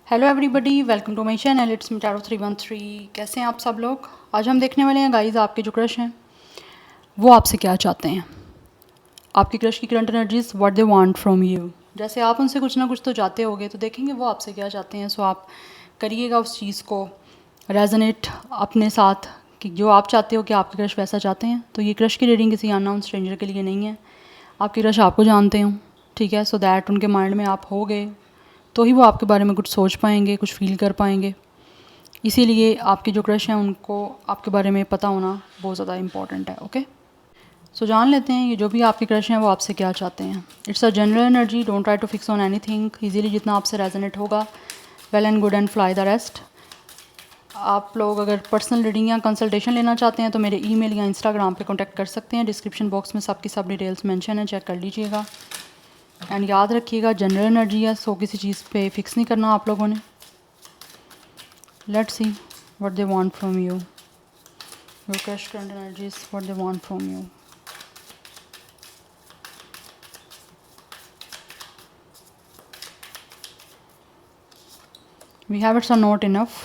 Hello everybody, welcome to my channel. It's me Taro 313। कैसे हैं आप सब लोग? आज हम देखने वाले हैं गाइस, आपके जो क्रश हैं वो आपसे क्या चाहते हैं। आपकी क्रश की current energies, what they want from you. जैसे आप उनसे कुछ ना कुछ तो चाहते होगे, तो देखेंगे वो आपसे क्या चाहते हैं। सो आप करिएगा उस चीज़ को रेजोनेट अपने साथ कि जो आप चाहते हो कि आपके क्रश वैसा चाहते हैं। तो ये क्रश की रीडिंग किसी अननोन स्ट्रेंजर के लिए नहीं है। आपके क्रश आपको जानते हो, ठीक है। सो दैट उनके माइंड में आप हो गए तो ही वो आपके बारे में कुछ सोच पाएंगे, कुछ फील कर पाएंगे। इसीलिए आपके जो क्रश हैं उनको आपके बारे में पता होना बहुत ज़्यादा इम्पॉर्टेंट है। ओके, सो जान लेते हैं ये जो भी आपके क्रश हैं वो आपसे क्या चाहते हैं। It's a general energy, don't try to fix on anything. Easily जितना आपसे रेजोनेट होगा, well and good and fly the rest. आप लोग अगर पर्सनल रीडिंग या कंसल्टेशन लेना चाहते हैं तो मेरे ईमेल या इंस्टाग्राम पे कांटेक्ट कर सकते हैं। डिस्क्रिप्शन बॉक्स में सबकी सब डिटेल्स मेंशन है, चेक कर लीजिएगा। एंड याद रखिएगा जनरल एनर्जी है, सो किसी चीज़ पे फिक्स नहीं करना आप लोगों ने। Let's see what they want from you. Your crush current energies, what they want from you. We have it's are not enough.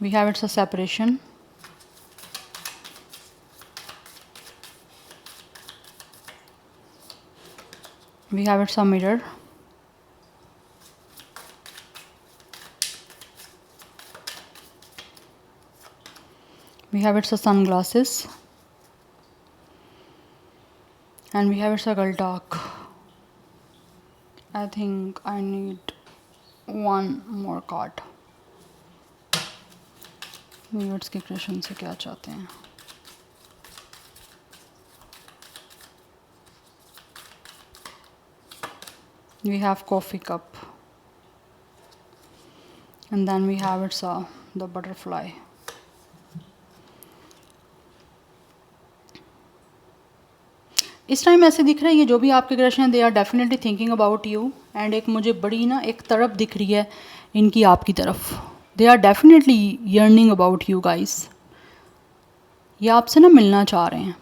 We have it's a separation. We have it's a mirror. We have it's a sunglasses. And we have it's a girl talk. I think I need one more card. Viewers के question से क्या चाहते हैं। We have coffee cup. And then we have it's the butterfly. इस time ऐसे दिख रहा है ये जो भी आपके क्रश हैं, they are definitely thinking about you. And एक मुझे बड़ी ना एक तरफ दिख रही है इनकी आपकी तरफ। They are definitely yearning about you guys. ये आपसे ना मिलना चाह रहे हैं।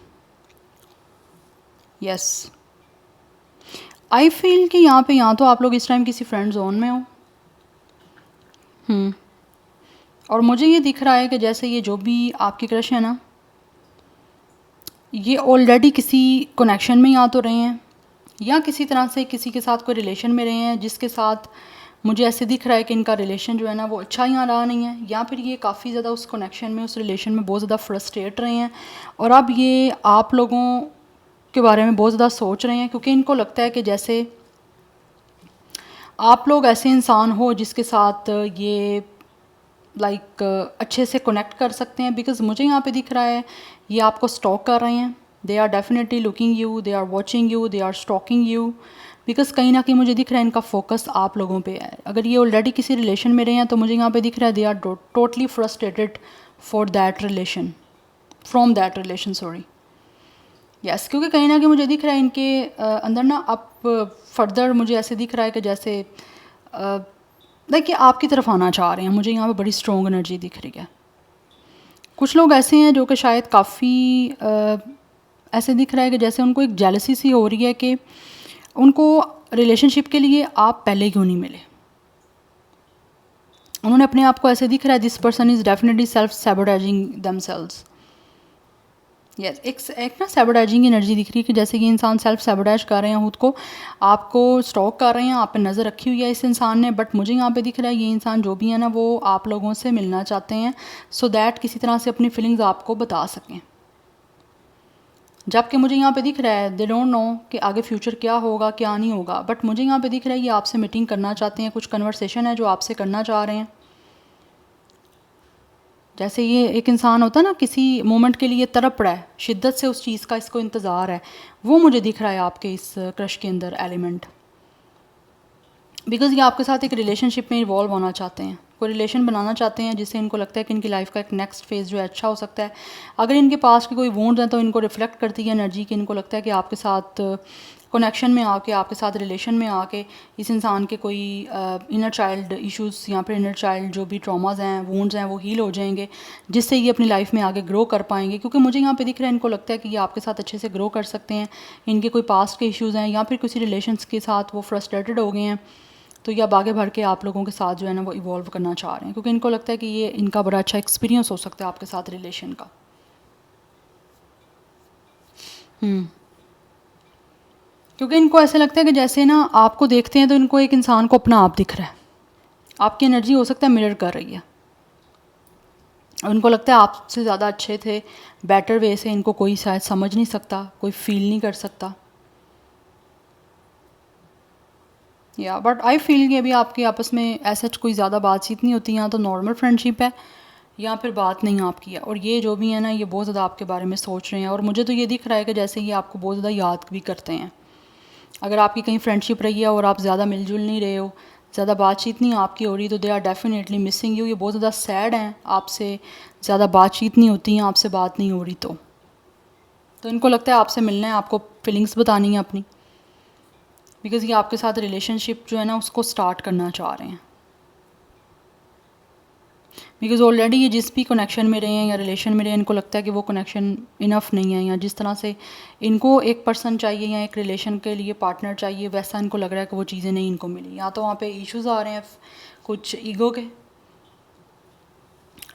यस, आई फील कि यहाँ पे या तो आप लोग इस टाइम किसी फ्रेंड जोन में हो। और मुझे ये दिख रहा है कि जैसे ये जो भी आपकी क्रश है ना, ये ऑलरेडी किसी कनेक्शन में या तो रहे हैं या किसी तरह से किसी के साथ कोई रिलेशन में रहे हैं, जिसके साथ मुझे ऐसे दिख रहा है कि इनका रिलेशन जो है ना वो अच्छा यहाँ रहा नहीं है, या फिर ये काफ़ी ज़्यादा उस कनेक्शन में, उस रिलेशन में बहुत ज़्यादा फ्रस्ट्रेट रहे हैं। और अब ये आप लोगों के बारे में बहुत ज़्यादा सोच रहे हैं, क्योंकि इनको लगता है कि जैसे आप लोग ऐसे इंसान हो जिसके साथ ये लाइक अच्छे से कनेक्ट कर सकते हैं। बिकॉज मुझे यहाँ पे दिख रहा है ये आपको स्टॉक कर रहे हैं। They are definitely looking you, they are watching you, they are stalking you. Because कहीं ना कहीं मुझे दिख रहा है इनका फोकस आप लोगों पे है। अगर ये ऑलरेडी किसी रिलेशन में रहे हैं तो मुझे यहाँ पे दिख रहा है they are totally frustrated for that relation, from that relation, sorry. Yes, क्योंकि कहीं ना कहीं मुझे दिख रहा है इनके अंदर ना अब फर्दर मुझे ऐसे दिख रहा है कि जैसे लाइक ये आपकी तरफ आना चाह रहे हैं। मुझे यहाँ पे बड़ी स्ट्रॉन्ग एनर्जी दिख रही है। कुछ लोग ऐसे हैं जो कि शायद काफ़ी ऐसे दिख रहा है कि जैसे उनको एक जेलसी सी हो रही है कि उनको रिलेशनशिप के लिए आप पहले क्यों नहीं मिले। उन्होंने अपने आप को ऐसे दिख रहा है this person is definitely self sabotaging themselves. Yes, एक ना सैबोटाइजिंग एनर्जी दिख रही है कि जैसे ये इंसान सेल्फ सैबोटाइज कर रहे हैं खुद को, आपको स्टॉक कर रहे हैं, आप पे नज़र रखी हुई है इस इंसान ने। बट मुझे यहाँ पे दिख रहा है ये इंसान जो भी है ना वो आप लोगों से मिलना चाहते हैं, सो दैट किसी तरह से अपनी फीलिंग्स आपको बता सकें। जबकि मुझे यहाँ पे दिख रहा है दे डोंट नो कि आगे फ्यूचर क्या होगा क्या नहीं होगा। बट मुझे यहाँ पे दिख रहा है ये आपसे मीटिंग करना चाहते हैं, कुछ कन्वर्सेशन है जो आपसे करना चाह रहे हैं। जैसे ये एक इंसान होता है ना किसी मोमेंट के लिए तड़प रहा है, शिद्दत से उस चीज़ का इसको इंतज़ार है, वो मुझे दिख रहा है आपके इस क्रश के अंदर एलिमेंट। बिकॉज़ ये आपके साथ एक रिलेशनशिप में इन्वॉल्व होना चाहते हैं। कोई रिलेशन बनाना चाहते हैं जिससे इनको लगता है कि इनकी लाइफ का एक नेक्स्ट फेज़ जो है अच्छा हो सकता है। अगर इनके पास की कोई वोंड्स हैं तो इनको रिफ्लेक्ट करती है एनर्जी कि इनको लगता है कि आपके साथ कनेक्शन में आके, आपके साथ रिलेशन में आके इस इंसान के कोई इनर चाइल्ड इश्यूज़ या फिर इनर चाइल्ड जो भी ट्रॉमास हैं, वोंड्स हैं, वो हील हो जाएंगे, जिससे ये अपनी लाइफ में आगे ग्रो कर पाएंगे। क्योंकि मुझे यहाँ पे दिख रहा है इनको लगता है कि ये आपके साथ अच्छे से ग्रो कर सकते हैं। इनके कोई पास्ट के इश्यूज़ हैं या फिर किसी रिलेशंस के साथ वो फ्रस्ट्रेटेड हो गए हैं, तो ये अब आगे बढ़ के आप लोगों के साथ जो है ना वो इवॉल्व करना चाह रहे हैं, क्योंकि इनको लगता है कि ये इनका बड़ा अच्छा एक्सपीरियंस हो सकता है आपके साथ रिलेशन का। क्योंकि इनको ऐसा लगता है कि जैसे ना आपको देखते हैं तो इनको एक इंसान को अपना आप दिख रहा है, आपकी एनर्जी हो सकता है मिरर कर रही है, और इनको लगता है आपसे ज़्यादा अच्छे थे, बेटर वे से इनको कोई शायद समझ नहीं सकता, कोई फील नहीं कर सकता। या बट आई फील कि अभी आपके आपस में ऐसा कोई ज़्यादा बातचीत नहीं होती, यहाँ तो नॉर्मल फ्रेंडशिप है, या फिर बात नहीं आपकी है। और ये जो भी है ना, ये बहुत ज़्यादा आपके बारे में सोच रहे हैं, और मुझे तो ये दिख रहा है कि जैसे ये आपको बहुत ज़्यादा याद भी करते हैं। अगर आपकी कहीं फ्रेंडशिप रही है और आप ज़्यादा मिलजुल नहीं रहे हो, ज़्यादा बातचीत नहीं आपकी हो रही, तो they are definitely missing you. ये बहुत ज़्यादा सैड हैं, आपसे ज़्यादा बातचीत नहीं होती हैं, आपसे बात नहीं हो रही, तो इनको लगता है आपसे मिलना है, आपको फीलिंग्स बतानी है अपनी, बिकॉज़ ये आपके साथ रिलेशनशिप जो है ना उसको स्टार्ट करना चाह रहे हैं। बिकॉज़ ऑलरेडी ये जिस भी कनेक्शन में रहे हैं या रिलेशन में रहे हैं, इनको लगता है कि वो कनेक्शन इनफ नहीं है, या जिस तरह से इनको एक पर्सन चाहिए या एक रिलेशन के लिए पार्टनर चाहिए, वैसा इनको लग रहा है कि वो चीज़ें नहीं इनको मिली। या तो वहाँ पे इश्यूज़ आ रहे हैं कुछ ईगो के,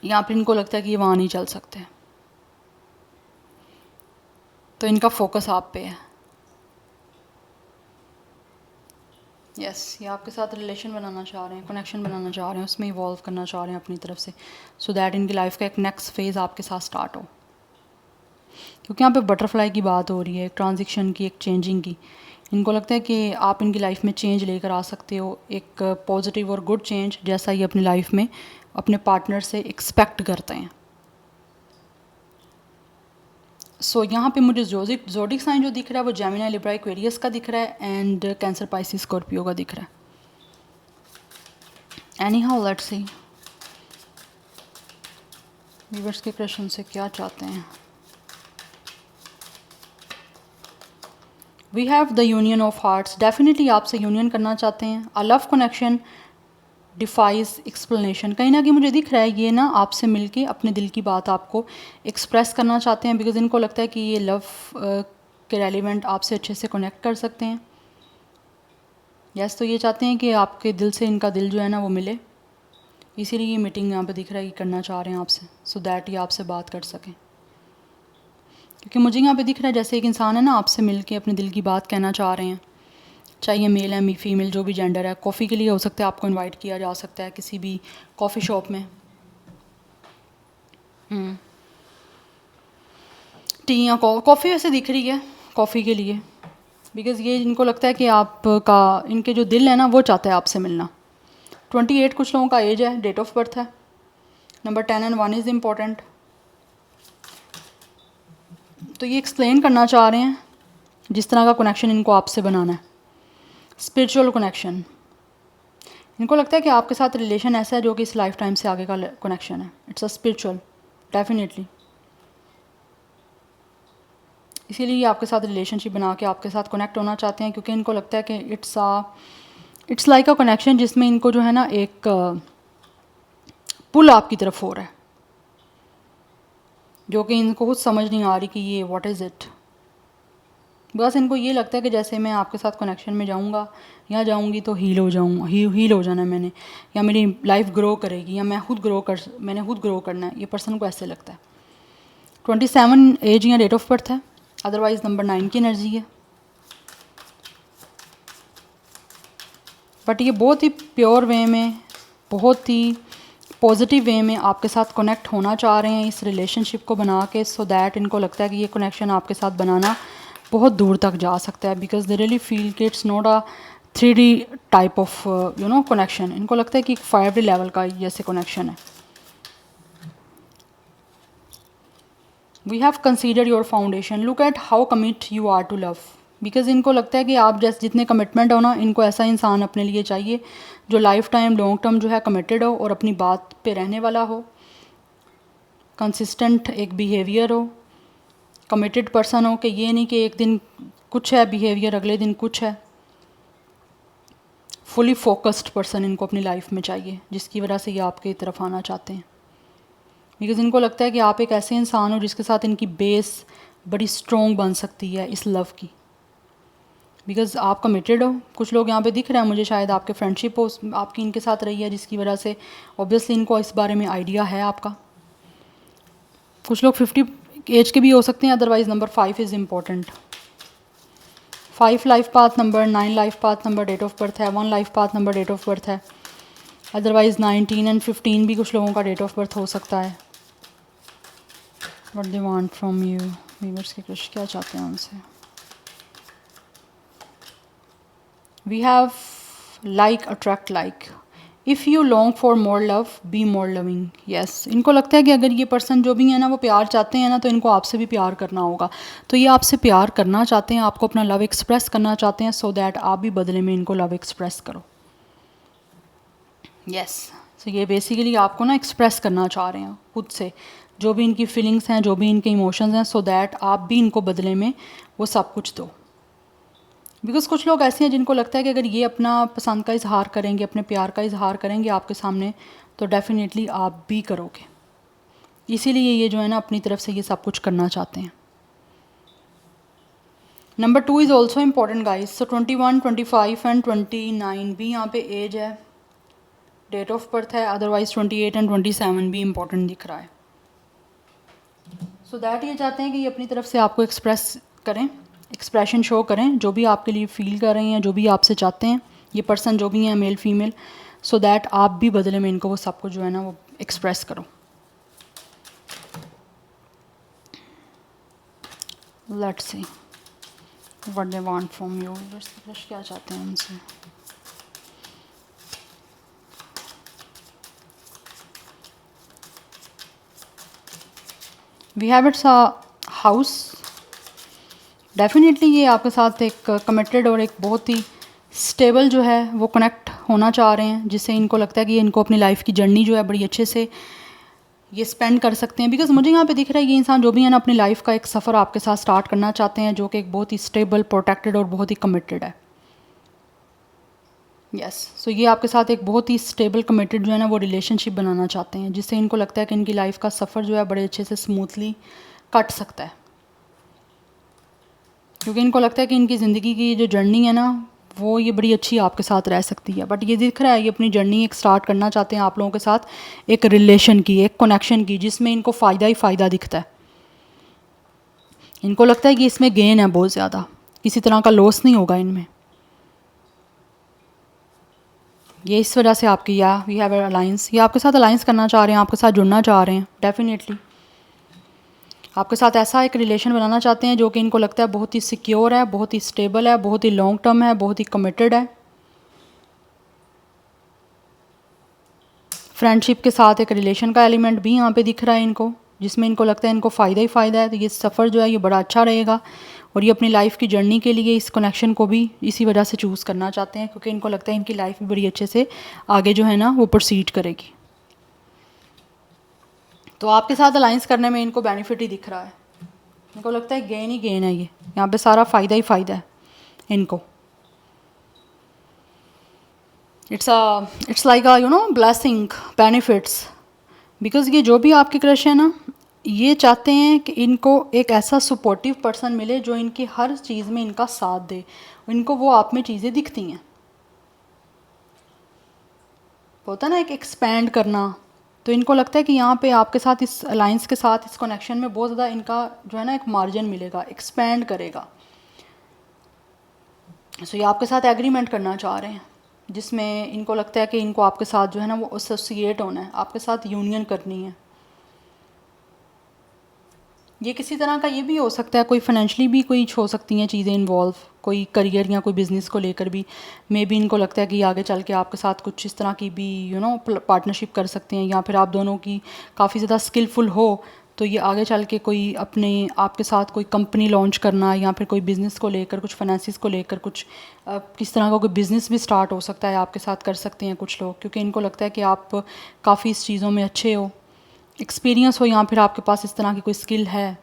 या फिर इनको लगता है कि ये वहाँ नहीं चल सकते, तो इनका फोकस आप पे है। यस, ये आपके साथ रिलेशन बनाना चाह रहे हैं, कनेक्शन बनाना चाह रहे हैं, उसमें इवॉल्व करना चाह रहे हैं अपनी तरफ से, सो दैट इनकी लाइफ का एक नेक्स्ट फेज़ आपके साथ स्टार्ट हो। क्योंकि यहाँ पे बटरफ्लाई की बात हो रही है, एक ट्रांजिशन की, एक चेंजिंग की। इनको लगता है कि आप इनकी लाइफ में चेंज लेकर आ सकते हो, एक पॉजिटिव और गुड चेंज, जैसा ये अपनी लाइफ में अपने पार्टनर से एक्सपेक्ट करते हैं। सो यहाँ पे मुझे जोडिक साइन जो दिख रहा है वो जेमिनी, लिब्रा, एक्वेरियस का दिख रहा है, एंड कैंसर, पाइसिस, स्कॉर्पियो का दिख रहा है। Anyhow let's see viewers के क्वेश्चन से क्या चाहते हैं। We have the union of hearts, definitely आपसे यूनियन करना चाहते हैं। A love connection defies explanation, कहीं ना कहीं मुझे दिख रहा है ये ना आपसे मिलके अपने दिल की बात आपको एक्सप्रेस करना चाहते हैं, बिकॉज इनको लगता है कि ये लव के रेलिवेंट आपसे अच्छे से कनेक्ट कर सकते हैं। यस, तो ये चाहते हैं कि आपके दिल से इनका दिल जो है ना वो मिले, इसीलिए ये मीटिंग यहाँ पे दिख रहा है कि करना चाह रहे हैं आपसे, सो दैट ये आपसे बात कर सकें। क्योंकि मुझे यहाँ पे दिख रहा है जैसे एक इंसान है ना आपसे मिल के अपने दिल की बात कहना चाह रहे हैं, चाहे मेल है फीमेल जो भी जेंडर है। कॉफ़ी के लिए हो सकता है आपको इनवाइट किया जा सकता है किसी भी कॉफ़ी शॉप में, टी या कॉफ़ी वैसे दिख रही है कॉफ़ी के लिए, बिकॉज़ ये इनको लगता है कि आपका इनके जो दिल है ना वो चाहता है आपसे मिलना। 28 कुछ लोगों का एज है, डेट ऑफ बर्थ है, नंबर 10 एंड 1 इज़ इम्पॉर्टेंट। तो ये एक्सप्लेन करना चाह रहे हैं जिस तरह का कनेक्शन इनको आपसे बनाना है, स्पिरिचुअल कनेक्शन। इनको लगता है कि आपके साथ रिलेशन ऐसा है जो कि इस लाइफ टाइम से आगे का कनेक्शन है, इट्स अ स्पिरिचुअल, डेफिनेटली। इसीलिए ये आपके साथ रिलेशनशिप बना के आपके साथ कनेक्ट होना चाहते हैं, क्योंकि इनको लगता है कि इट्स लाइक अ कनेक्शन जिसमें इनको जो है ना एक पुल आपकी तरफ हो रहा है, जो कि इनको कुछ समझ नहीं आ रही कि ये व्हाट इज़ इट। बस इनको ये लगता है कि जैसे मैं आपके साथ कनेक्शन में जाऊंगा या जाऊंगी तो हील हो जाऊंगा, हील हो जाना है मैंने, या मेरी लाइफ ग्रो करेगी, या मैंने खुद ग्रो करना है। ये पर्सन को ऐसे लगता है। 27 एज या डेट ऑफ बर्थ है, अदरवाइज नंबर 9 की एनर्जी है। बट ये बहुत ही प्योर वे में, बहुत ही पॉजिटिव वे में आपके साथ कनेक्ट होना चाह रहे हैं इस रिलेशनशिप को बना के, सो दैट इनको लगता है कि ये कनेक्शन आपके साथ बनाना बहुत दूर तक जा सकता है, बिकॉज दे रियली फील कि it's not a 3D type of connection. इनको लगता है कि 5D लेवल का जैसे कनेक्शन है। We have consider your foundation, look at how commit you are to love. Because इनको लगता है कि आप जैसे जितने कमिटमेंट हो ना, इनको ऐसा इंसान अपने लिए चाहिए जो लाइफ टाइम लॉन्ग टर्म जो है कमिटेड हो और अपनी बात पे रहने वाला हो, कंसिस्टेंट एक बिहेवियर हो, कमिटेड पर्सन हो, कि ये नहीं कि एक दिन कुछ है बिहेवियर, अगले दिन कुछ है। फुली फोकस्ड पर्सन इनको अपनी लाइफ में चाहिए, जिसकी वजह से ये आपकी तरफ आना चाहते हैं। बिकॉज़ इनको लगता है कि आप एक ऐसे इंसान हो जिसके साथ इनकी बेस बड़ी स्ट्रॉन्ग बन सकती है इस लव की। बिकॉज़ आप कमिटेड हो। कुछ लोग यहाँ पे दिख रहे हैं मुझे, शायद आपके फ्रेंडशिप हो आपकी इनके साथ रही है, जिसकी वजह से ऑब्वियसली इनको इस बारे में आइडिया है आपका। कुछ लोग 50 एज के भी हो सकते हैं। Otherwise number 5 is important. 5 life path number, 9 life path number, date of birth है, 1 life path number, date of birth है। अदरवाइज़ 19 एंड 15 भी कुछ लोगों का डेट ऑफ बर्थ हो सकता है। What they want from you, viewers के क्रश क्या चाहते हैं उनसे। We have like attract like, if you long for more love be more loving. Yes, इनको लगता है कि अगर ये पर्सन जो भी है ना वो प्यार चाहते हैं ना, तो इनको आपसे भी प्यार करना होगा। तो ये आपसे प्यार करना चाहते हैं, आपको अपना लव एक्सप्रेस करना चाहते हैं, सो दैट आप भी बदले में इनको लव एक्सप्रेस करो। यस, तो ये बेसिकली आपको ना एक्सप्रेस करना चाह रहे हैं खुद से, जो भी इनकी फीलिंग्स हैं, जो भी इनके इमोशंस हैं, सो दैट आप भी इनको बदले में वो सब कुछ दो। बिकॉज़ कुछ लोग ऐसे हैं जिनको लगता है कि अगर ये अपना पसंद का इजहार करेंगे, अपने प्यार का इजहार करेंगे आपके सामने, तो डेफिनेटली आप भी करोगे। इसीलिए ये जो है ना अपनी तरफ से ये सब कुछ करना चाहते हैं। Number 2 is also important guys. So 21, 25 and 29 भी यहाँ पे एज है, डेट ऑफ बर्थ है। अदरवाइज़ 28 एंड 27 भी इम्पॉर्टेंट दिख रहा है। सो दैट ये चाहते हैं कि ये अपनी तरफ से आपको एक्सप्रेस करें, एक्सप्रेशन शो करें, जो भी आपके लिए फ़ील कर रहे हैं, जो भी आपसे चाहते हैं ये पर्सन, जो भी हैं मेल फीमेल, सो दैट आप भी बदले में इनको वो सब कुछ जो है ना वो एक्सप्रेस करो। Let's see what they want from you, क्या चाहते हैं उनसे। We have it's a house. Definitely ये आपके साथ एक कमिटेड और एक बहुत ही स्टेबल जो है वो कनेक्ट होना चाह रहे हैं, जिससे इनको लगता है कि इनको अपनी लाइफ की जर्नी जो है बड़ी अच्छे से ये स्पेंड कर सकते हैं। बिकॉज़ मुझे यहाँ पे दिख रहा है ये इंसान जो भी है ना अपनी लाइफ का एक सफ़र आपके साथ स्टार्ट करना चाहते हैं, जो कि एक बहुत ही स्टेबल, प्रोटेक्टेड और बहुत ही कमिटेड है। यस, सो ये आपके साथ एक बहुत ही स्टेबल कमिटेड जो है ना वो रिलेशनशिप बनाना चाहते हैं, जिससे इनको लगता है कि इनकी लाइफ का सफ़र जो है बड़े अच्छे से स्मूथली कट सकता है। क्योंकि इनको लगता है कि इनकी ज़िंदगी की जो जर्नी है ना वो ये बड़ी अच्छी आपके साथ रह सकती है। बट ये दिख रहा है ये अपनी जर्नी एक स्टार्ट करना चाहते हैं आप लोगों के साथ, एक रिलेशन की, एक कनेक्शन की, जिसमें इनको फ़ायदा ही फ़ायदा दिखता है। इनको लगता है कि इसमें गेन है बहुत ज़्यादा, किसी तरह का लॉस नहीं होगा इनमें। ये इस वजह से आपकी या वी हैव अलाइंस, ये आपके साथ अलाइंस करना चाह रहे हैं, आपके साथ जुड़ना चाह रहे हैं। डेफिनेटली आपके साथ ऐसा एक रिलेशन बनाना चाहते हैं जो कि इनको लगता है बहुत ही सिक्योर है, बहुत ही स्टेबल है, बहुत ही लॉन्ग टर्म है, बहुत ही कमिटेड है। फ्रेंडशिप के साथ एक रिलेशन का एलिमेंट भी यहाँ पे दिख रहा है इनको, जिसमें इनको लगता है इनको फ़ायदा ही फ़ायदा है। तो ये सफ़र जो है ये बड़ा अच्छा रहेगा और ये अपनी लाइफ की जर्नी के लिए इस कनेक्शन को भी इसी वजह से चूज़ करना चाहते हैं, क्योंकि इनको लगता है इनकी लाइफ भी बड़ी अच्छे से आगे जो है ना वो प्रोसीड करेगी। तो आपके साथ अलाइंस करने में इनको बेनिफिट ही दिख रहा है। इनको लगता है गेन ही गेन है, ये यहाँ पे सारा फ़ायदा ही फ़ायदा है इनको। It's like you know blessing, benefits. Because ये जो भी आपके क्रश है ना, ये चाहते हैं कि इनको एक ऐसा सपोर्टिव पर्सन मिले जो इनकी हर चीज़ में इनका साथ दे। इनको वो आप में चीज़ें दिखती हैं, होता है ना एक एक्सपैंड करना। तो इनको लगता है कि यहाँ पे आपके साथ, इस अलाइंस के साथ, इस कनेक्शन में बहुत ज़्यादा इनका जो है ना एक मार्जिन मिलेगा, एक्सपैंड करेगा। सो ये आपके साथ एग्रीमेंट करना चाह रहे हैं, जिसमें इनको लगता है कि इनको आपके साथ जो है ना वो एसोसिएट होना है, आपके साथ यूनियन करनी है। ये किसी तरह का ये भी हो सकता है, कोई फाइनेंशियली भी कोई हो सकती हैं चीज़ें इन्वॉल्व, कोई करियर या कोई बिज़नेस को लेकर भी मे बी इनको लगता है कि आगे चल के आपके साथ कुछ इस तरह की भी यू नो पार्टनरशिप कर सकते हैं, या फिर आप दोनों की काफ़ी ज़्यादा स्किलफुल हो तो ये आगे चल के कोई अपने आपके साथ कोई कंपनी लॉन्च करना या फिर कोई बिज़नेस को लेकर, कुछ फाइनेंसिस को लेकर, कुछ किस तरह का कोई बिज़नेस भी स्टार्ट हो सकता है आपके साथ, कर सकते हैं कुछ लोग, क्योंकि इनको लगता है कि आप काफ़ी इस चीज़ों में अच्छे हो, एक्सपीरियंस हो, या फिर आपके पास इस तरह की कोई स्किल है।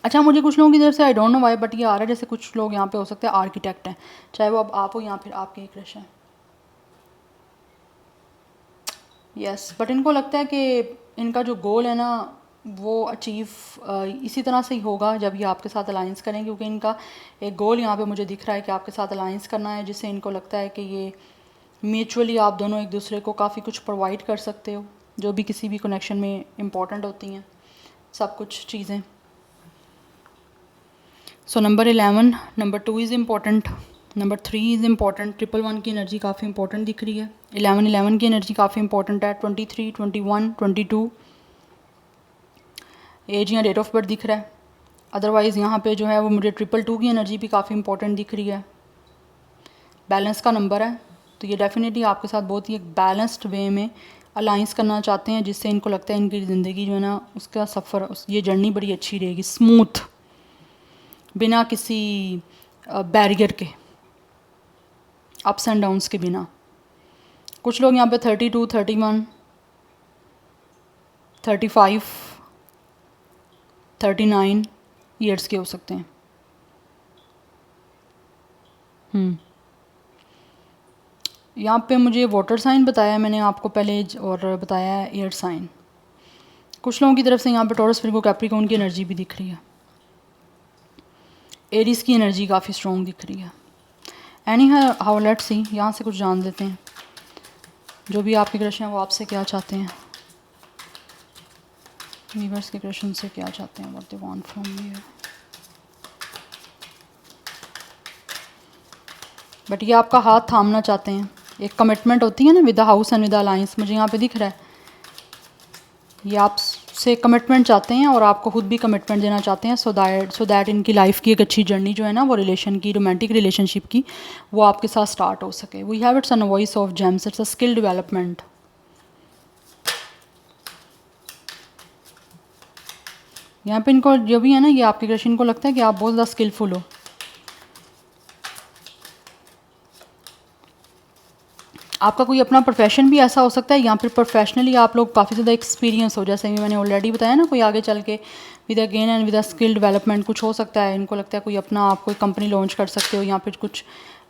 अच्छा, मुझे कुछ लोगों की तरफ से I don't know why but ये आ रहा है जैसे कुछ लोग यहाँ पे हो सकते हैं आर्किटेक्ट हैं, चाहे वो अब आप हो या फिर आपके एक क्रश हैं। यस, बट इनको लगता है कि इनका जो गोल है ना वो अचीव इसी तरह से ही होगा जब ये आपके साथ अलाइंस करें, क्योंकि इनका एक गोल यहाँ पे मुझे दिख रहा है कि आपके साथ अलाइंस करना है, जिससे इनको लगता है कि ये म्यूचुअली आप दोनों एक दूसरे को काफ़ी कुछ प्रोवाइड कर सकते हो, जो भी किसी भी कनेक्शन में इम्पॉर्टेंट होती हैं, सब कुछ चीज़ें। So number 11, number 2 is important, number 3 is important. 111 की एनर्जी काफ़ी इंपॉर्टेंट दिख रही है। 11 की एनर्जी काफ़ी इंपॉर्टेंट है। 23, 21, 22 एज या डेट ऑफ बर्थ दिख रहा है। अदरवाइज़ यहाँ पे जो है वो मुझे 222 की एनर्जी भी काफ़ी इंपॉर्टेंट दिख रही है। बैलेंस का नंबर है, तो ये डेफिनेटली आपके साथ बहुत ही एक बैलेंस्ड वे में अलाइंस करना चाहते हैं, जिससे इनको लगता है इनकी ज़िंदगी जो है ना उसका सफ़र, ये जर्नी बड़ी अच्छी रहेगी, स्मूथ, बिना किसी बैरियर के, अप्स एंड डाउन्स के बिना। कुछ लोग यहाँ पे 32, 31, 35, 39 ईयर्स के हो सकते हैं। यहाँ पे मुझे वाटर साइन बताया मैंने आपको पहले, और बताया है एयर साइन। कुछ लोगों की तरफ से यहाँ पे टॉरस, विर्गो, कैप्रिकॉर्न की एनर्जी भी दिख रही है। एरीज की एनर्जी काफ़ी स्ट्रॉन्ग दिख रही है। एनी हाउ लेट्स सी, यहाँ से कुछ जान लेते हैं जो भी आपके क्रश हैं वो आपसे क्या चाहते हैं, यूनिवर्स के क्रश से क्या चाहते हैं, what they want from you. But ये आपका हाथ थामना चाहते हैं, एक कमिटमेंट होती है ना with the house and with the alliance, मुझे यहाँ पे दिख रहा है ये आपसे कमिटमेंट चाहते हैं और आपको खुद भी कमिटमेंट देना चाहते हैं, सो दैट इनकी लाइफ की एक अच्छी जर्नी जो है ना वो रिलेशन की, रोमांटिक रिलेशनशिप की, वो आपके साथ स्टार्ट हो सके। We have it's a voice of gems, it's a skill development. यहाँ पे इनको जो भी है ना, ये आपके क्रश, इनको लगता है कि आप बहुत ज़्यादा स्किलफुल हो। आपका कोई अपना प्रोफेशन भी ऐसा हो सकता है, या फिर प्रोफेशनली आप लोग काफ़ी ज़्यादा एक्सपीरियंस हो, जैसे भी मैंने ऑलरेडी बताया ना, कोई आगे चल के with again and with skill development कुछ हो सकता है। इनको लगता है कोई अपना आप कोई कंपनी लॉन्च कर सकते हो, या फिर कुछ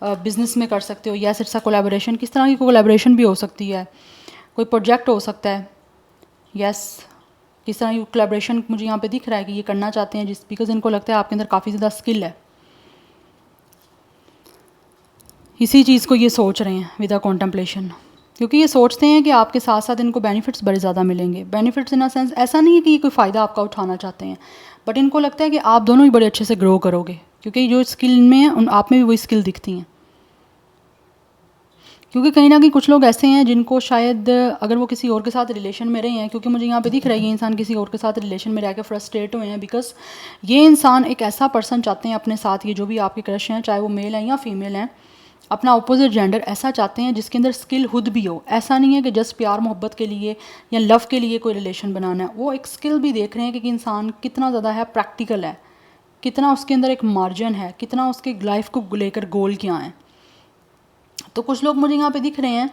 बिज़नेस में कर सकते हो, या सिर्फ सा कोलैबोरेशन, किस तरह की कोलैबोरेशन भी हो सकती है, कोई प्रोजेक्ट हो सकता है। यस, किस तरह की कोलैबोरेशन मुझे यहाँ पे दिख रहा है कि ये करना चाहते हैं, जिस बिकॉज इनको लगता है आपके अंदर काफ़ी ज़्यादा स्किल है, इसी चीज़ को ये सोच रहे हैं विद अ कॉन्टम्पलेशन, क्योंकि ये सोचते हैं कि आपके साथ साथ इनको बेनिफिट्स बड़े ज़्यादा मिलेंगे। बेनिफिट्स इन अ सेंस ऐसा नहीं है कि ये कोई फ़ायदा आपका उठाना चाहते हैं, बट इनको लगता है कि आप दोनों ही बड़े अच्छे से ग्रो करोगे, क्योंकि जो स्किल में है उन आप में भी वही स्किल दिखती हैं। क्योंकि कहीं ना कहीं कुछ लोग ऐसे हैं जिनको शायद अगर वो किसी और के साथ रिलेशन में रहे हैं, क्योंकि मुझे यहाँ पे दिख रहा है ये इंसान किसी और के साथ रिलेशन में रह के फ्रस्ट्रेट हुए हैं, बिकॉज ये इंसान एक ऐसा पर्सन चाहते हैं अपने साथ, ये जो भी आपके क्रश हैं चाहे वो मेल हैं या फीमेल हैं, अपना अपोजिट जेंडर ऐसा चाहते हैं जिसके अंदर स्किल खुद भी हो। ऐसा नहीं है कि जस्ट प्यार मोहब्बत के लिए या लव के लिए कोई रिलेशन बनाना है, वो एक स्किल भी देख रहे हैं कि इंसान कितना ज़्यादा है, प्रैक्टिकल है, कितना उसके अंदर एक मार्जिन है, कितना उसके लाइफ को लेकर गोल क्या है। तो कुछ लोग मुझे यहाँ पे दिख रहे हैं,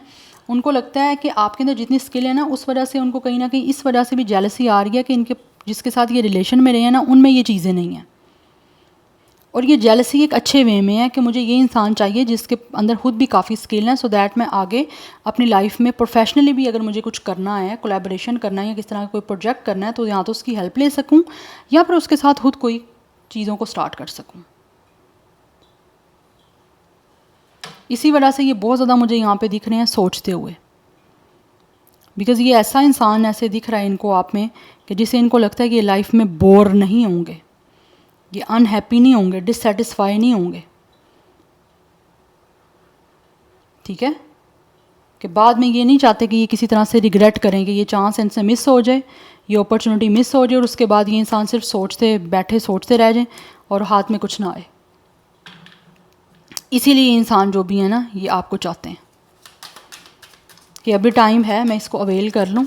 उनको लगता है कि आपके अंदर जितनी स्किल है ना उस वजह से उनको कहीं ना कहीं इस वजह से भी जेलसी आ रही है कि इनके जिसके साथ ये रिलेशन में रहे हैं ना उनमें ये चीज़ें नहीं हैं। और ये जेलसी एक अच्छे वे में है कि मुझे ये इंसान चाहिए जिसके अंदर खुद भी काफ़ी स्किल है, सो दैट मैं आगे अपनी लाइफ में प्रोफेशनली भी अगर मुझे कुछ करना है, कोलैबोरेशन करना है या किस तरह का कोई प्रोजेक्ट करना है, तो यहाँ तो उसकी हेल्प ले सकूँ या फिर उसके साथ खुद कोई चीज़ों को स्टार्ट कर सकूँ। इसी वजह से ये बहुत ज़्यादा मुझे यहाँ पे दिख रहे हैं सोचते हुए, बिकॉज़ ये ऐसा इंसान ऐसे दिख रहा है इनको आप में कि जिसे इनको लगता है कि ये लाइफ में बोर नहीं होंगे, ये अनहैप्पी नहीं होंगे, डिससेटिस्फाई नहीं होंगे। ठीक है, कि बाद में ये नहीं चाहते कि ये किसी तरह से रिग्रेट करें कि ये चांस इनसे मिस हो जाए, ये अपॉर्चुनिटी मिस हो जाए और उसके बाद ये इंसान सिर्फ सोचते रह जाए और हाथ में कुछ ना आए। इसीलिए ये इंसान जो भी है ना ये आपको चाहते हैं कि अभी टाइम है, मैं इसको अवेल कर लूँ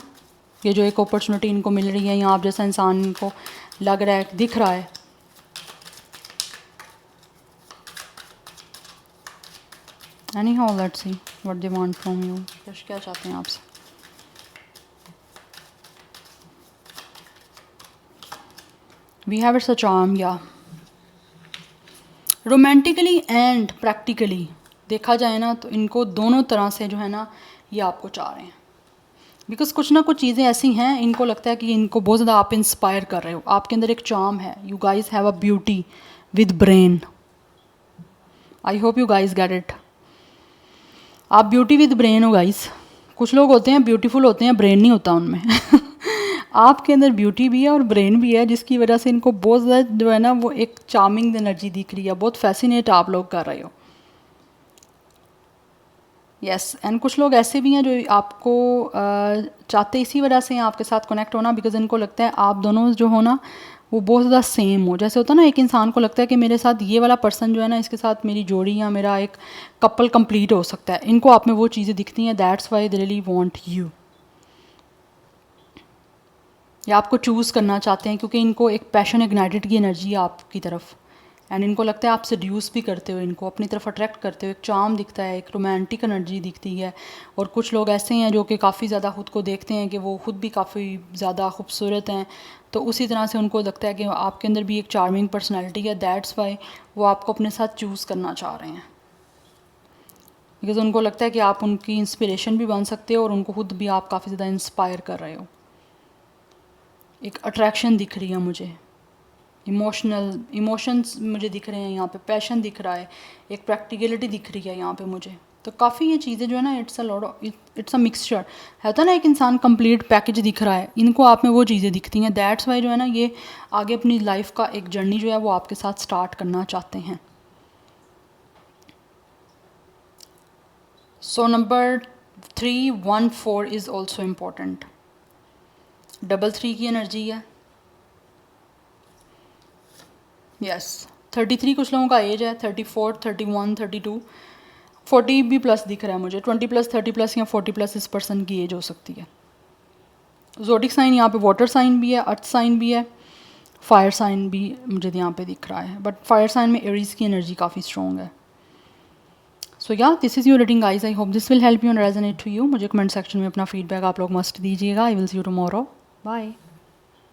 ये जो एक अपॉर्चुनिटी इनको मिल रही है, या आप जैसा इंसान इनको लग रहा है, दिख रहा है। Anyhow let's see what they want from you. क्या चाहते हैं आपसे? We have it's a charm, या रोमांटिकली एंड प्रैक्टिकली देखा जाए ना तो इनको दोनों तरह से जो है ना ये आपको चाह रहे हैं। बिकॉज कुछ ना कुछ चीज़ें ऐसी हैं, इनको लगता है कि इनको बहुत ज़्यादा आप इंस्पायर कर रहे हो, आपके अंदर एक चार्म है। You guys have a beauty with brain. I hope you guys get it. आप ब्यूटी विद ब्रेन हो गाइज। कुछ लोग होते हैं ब्यूटीफुल होते हैं, ब्रेन नहीं होता उनमें आपके अंदर ब्यूटी भी है और ब्रेन भी है, जिसकी वजह से इनको बहुत ज़्यादा जो है ना वो एक चार्मिंग एनर्जी दिख रही है, बहुत फैसिनेट आप लोग कर रहे हो। यस एंड कुछ लोग ऐसे भी हैं जो आपको चाहते इसी वजह से हैं आपके साथ कनेक्ट होना, बिकॉज इनको लगता है आप दोनों जो हो ना वो बहुत ज़्यादा सेम हो। जैसे होता है ना, एक इंसान को लगता है कि मेरे साथ ये वाला पर्सन जो है ना, इसके साथ मेरी जोड़ी या मेरा एक कपल कंप्लीट हो सकता है। इनको आप में वो चीज़ें दिखती हैं, that's why they really want you. या आपको चूज़ करना चाहते हैं क्योंकि इनको एक पैशन इग्नाइटेड की एनर्जी है आपकी तरफ, एंड इनको लगता है आप सेड्यूस भी करते हो, इनको अपनी तरफ अट्रैक्ट करते हो, एक चार्म दिखता है, एक रोमांटिक एनर्जी दिखती है। और कुछ लोग ऐसे हैं जो कि काफ़ी ज़्यादा खुद को देखते हैं कि वो खुद भी काफ़ी ज़्यादा खूबसूरत हैं, तो उसी तरह से उनको लगता है कि आपके अंदर भी एक चार्मिंग पर्सनैलिटी है, दैट्स वाई वो आपको अपने साथ चूज़ करना चाह रहे हैं। बिकॉज उनको लगता है कि आप उनकी इंस्पिरेशन भी बन सकते हो और उनको खुद भी आप काफ़ी ज़्यादा इंस्पायर कर रहे हो। एक अट्रैक्शन दिख रही है मुझे, इमोशंस मुझे दिख रहे हैं यहाँ पे, पैशन दिख रहा है, एक प्रैक्टिकलिटी दिख रही है यहाँ पे मुझे। तो काफ़ी ये चीज़ें जो है ना, इट्स अ मिक्सचर है, होता है ना एक इंसान कंप्लीट पैकेज दिख रहा है, इनको आप में वो चीज़ें दिखती हैं। दैट्स वाई जो है ना ये आगे अपनी लाइफ का एक जर्नी जो है वो आपके साथ स्टार्ट करना चाहते हैं। So number 314 is also important. 33 की एनर्जी है। यस 33 कुछ लोगों का एज है, 34, 31, 32, 40 भी प्लस दिख रहा है मुझे, 20 प्लस, 30 प्लस या 40 प्लस इस पर्सन की एज हो सकती है। ज़ोडिक साइन यहाँ पे वाटर साइन भी है, अर्थ साइन भी है, फायर साइन भी मुझे यहाँ पे दिख रहा है, बट फायर साइन में एरीज की एनर्जी काफ़ी स्ट्रॉन्ग है। सो या this is your reading guys. I hope this will help you and resonate to you. मुझे कमेंट सेक्शन में अपना फीडबैक आप लोग मस्ट दीजिएगा। I will see you tomorrow. Bye.